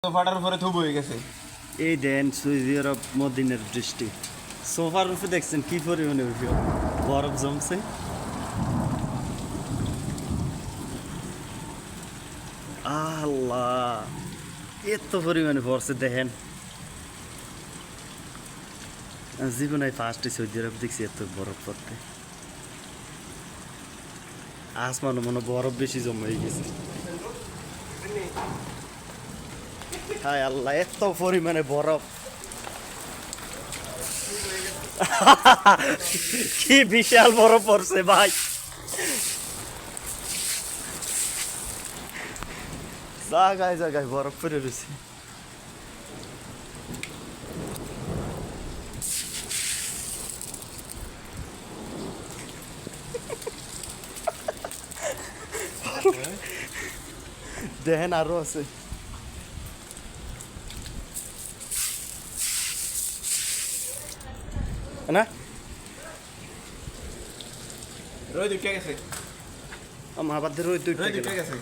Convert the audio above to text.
সোফাটার উপরে থুব হয়ে গেছে। এই দেন সৌদি আরব মদিনার বৃষ্টি সোফার উপরে দেখছেন কি পরিমাণে বরফ জমছে। আল্লাহ এত পরিমাণে পড়ছে দেখেন, জীবনে ফার্স্টে সৌদি আরব দেখছি এত বরফ পড়তে। আসমান মনে বরফ বেশি জমা হয়ে গেছে। হায় আল্লাহ এত পরিমাণে বরফ, কি বিশাল বরফ পড়ছে ভাই। জায়গায় জায়গায় বরফ পড়ে রয়েছে। দেখেন আরো আছে। না রোহিত উঠে গেছে, আমার আবার রোদ রোহিত উঠে গেছে।